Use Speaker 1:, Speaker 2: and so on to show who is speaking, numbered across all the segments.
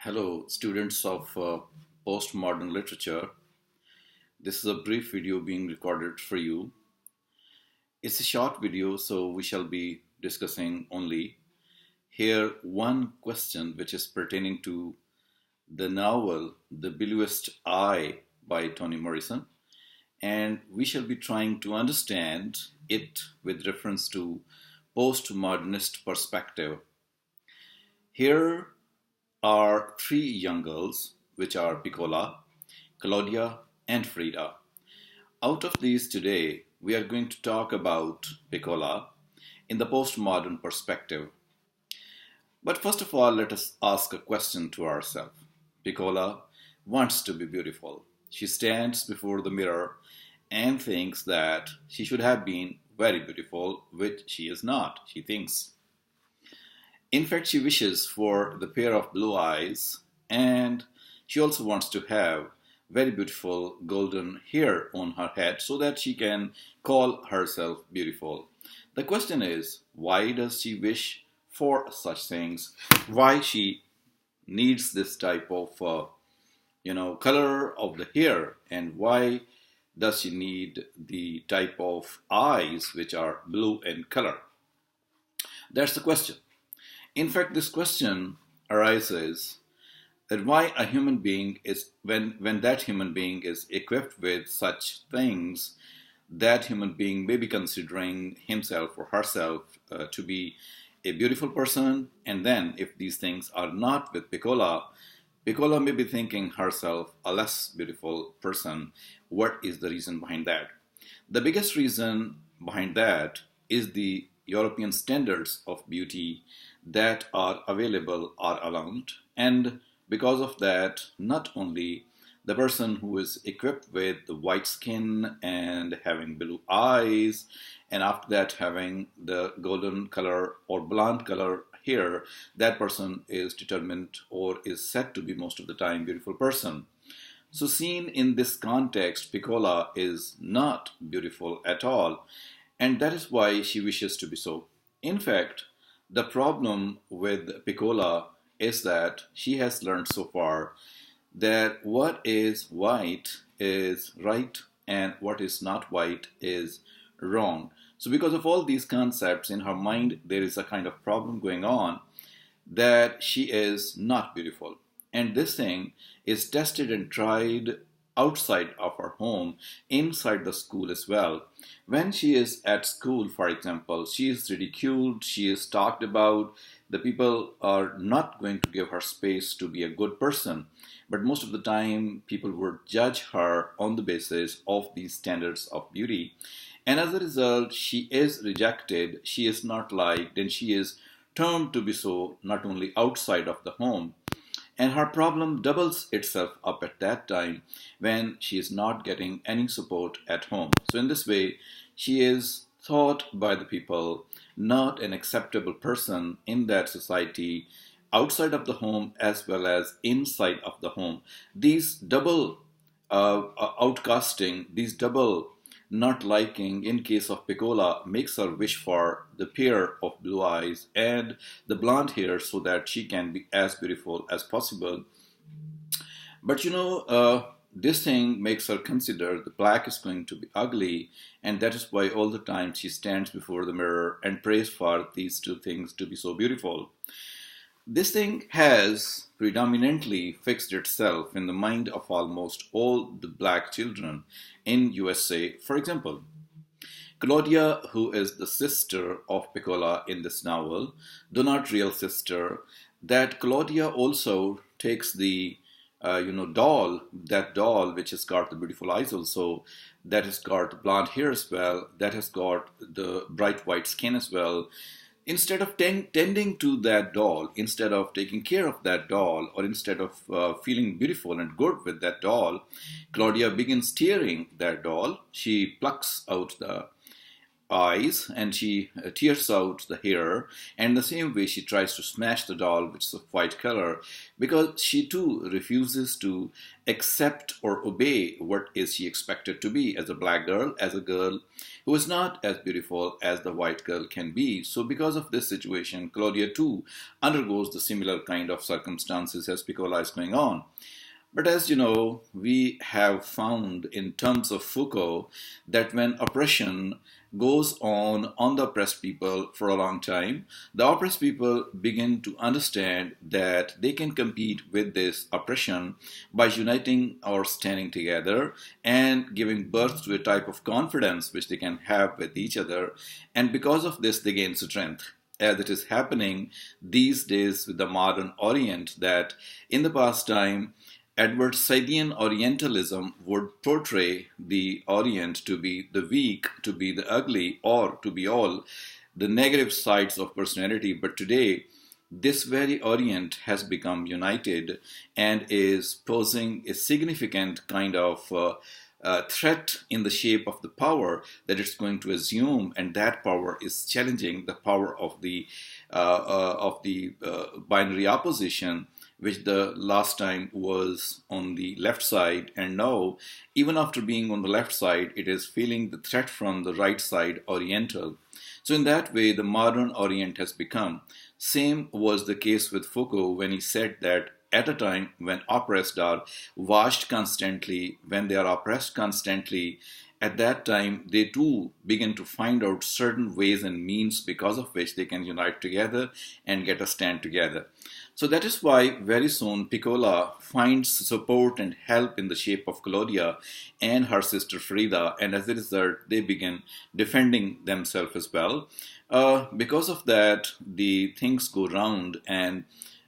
Speaker 1: Hello, students of postmodern literature. This is a brief video being recorded for you. It's a short video, so we shall be discussing only here one question which is pertaining to the novel The Bluest Eye by Toni Morrison, and we shall be trying to understand it with reference to postmodernist perspective. Here are three young girls, which are Pecola, Claudia, and Frida. Out of these today, we are going to talk about Pecola in the postmodern perspective. But first of all, let us ask a question to ourselves. Pecola wants to be beautiful. She stands before the mirror and thinks that she should have been very beautiful, which she is not, she thinks. In fact, she wishes for the pair of blue eyes, and she also wants to have very beautiful golden hair on her head so that she can call herself beautiful. The question is, why does she wish for such things? Why she needs this type of color of the hair, and why does she need the type of eyes which are blue in color? That's the question. In fact, this question arises that why a human being is when that human being is equipped with such things, that human being may be considering himself or herself to be a beautiful person, and then if these things are not with Pecola, Pecola may be thinking herself a less beautiful person. What is the reason behind that? The biggest reason behind that is the European standards of beauty that are available are around, and because of that, not only the person who is equipped with the white skin and having blue eyes, and after that having the golden color or blonde color hair, that person is determined or is said to be most of the time beautiful person. So seen in this context, Pecola is not beautiful at all, and that is why she wishes to be so. In fact, the problem with Pecola is that she has learned so far that what is white is right and what is not white is wrong. So, because of all these concepts in her mind, there is a kind of problem going on that she is not beautiful. And this thing is tested and tried outside of her home, inside the school as well. When she is at school, for example, she is ridiculed, she is talked about. The people are not going to give her space to be a good person. But most of the time, people would judge her on the basis of these standards of beauty. And as a result, she is rejected, she is not liked, and she is termed to be so not only outside of the home. And her problem doubles itself up at that time when she is not getting any support at home. So, in this way, she is thought by the people not an acceptable person in that society, outside of the home as well as inside of the home. These double outcasting, these double not liking in case of Pecola makes her wish for the pair of blue eyes and the blonde hair so that she can be as beautiful as possible. But this thing makes her consider the black is going to be ugly, and that is why all the time she stands before the mirror and prays for these two things to be so beautiful. This thing has predominantly fixed itself in the mind of almost all the black children in USA. For example, Claudia, who is the sister of Pecola in this novel, though not real sister, that Claudia also takes the doll, that doll which has got the beautiful eyes also, that has got the blonde hair as well, that has got the bright white skin as well. Instead of tending to that doll, instead of taking care of that doll, or instead of feeling beautiful and good with that doll, Claudia begins tearing that doll. She plucks out the eyes, and she tears out the hair, and the same way she tries to smash the doll, which is of white color, because she too refuses to accept or obey what is she expected to be as a black girl, as a girl who is not as beautiful as the white girl can be. So because of this situation, Claudia too undergoes the similar kind of circumstances as Pecola is going on. But as you know, we have found in terms of Foucault that when oppression goes on the oppressed people for a long time, the oppressed people begin to understand that they can compete with this oppression by uniting or standing together and giving birth to a type of confidence which they can have with each other. And because of this, they gain strength, as it is happening these days with the modern Orient, that in the past time, Edward Saïdian Orientalism would portray the Orient to be the weak, to be the ugly, or to be all the negative sides of personality. But today, this very Orient has become united and is posing a significant kind of threat in the shape of the power that it's going to assume, and that power is challenging the power of the binary opposition, which the last time was on the left side, and now, even after being on the left side, it is feeling the threat from the right side, Oriental. So in that way, the modern Orient has become. Same was the case with Foucault when he said that at a time when oppressed are watched constantly, when they are oppressed constantly, at that time they too begin to find out certain ways and means because of which they can unite together and get a stand together. So that is why very soon Pecola finds support and help in the shape of Claudia and her sister Frida, and as a result they begin defending themselves as well. Because of that, the things go round, and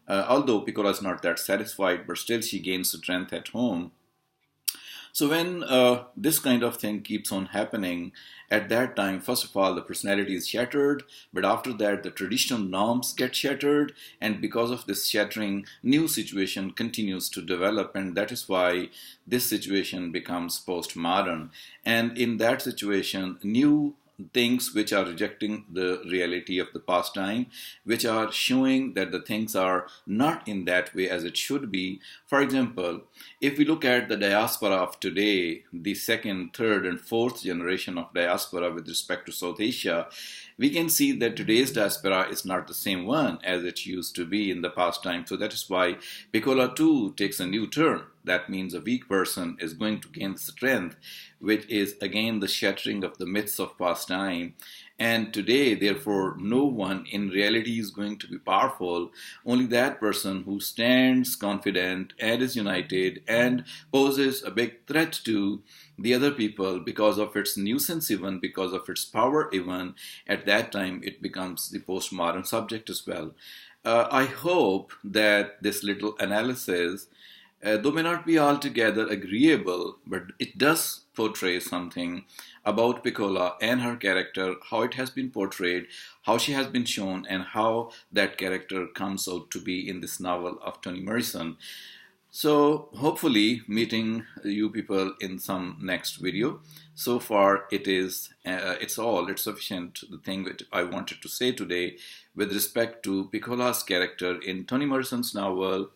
Speaker 1: although Pecola is not that satisfied, but still she gains strength at home. So when this kind of thing keeps on happening, at that time, first of all, the personality is shattered, but after that, the traditional norms get shattered, and because of this shattering, new situation continues to develop, and that is why this situation becomes postmodern. And in that situation, new things which are rejecting the reality of the past time, which are showing that the things are not in that way as it should be. For example, if we look at the diaspora of today, the second, third, and fourth generation of diaspora with respect to South Asia, we can see that today's diaspora is not the same one as it used to be in the past time. So that is why Pecola too takes a new turn. That means a weak person is going to gain strength, which is again the shattering of the myths of past time. And today, therefore, no one in reality is going to be powerful. Only that person who stands confident and is united and poses a big threat to the other people because of its nuisance, even because of its power, even at that time, it becomes the postmodern subject as well. I hope that this little analysis, though may not be altogether agreeable, but it does portray something about Pecola and her character, how it has been portrayed, how she has been shown, and how that character comes out to be in this novel of Toni Morrison. So hopefully meeting you people in some next video. So far it's sufficient, the thing that I wanted to say today with respect to Pecola's character in Toni Morrison's novel,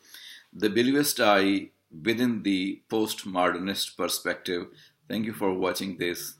Speaker 1: The Bluest Eye, within the postmodernist perspective. Thank you for watching this.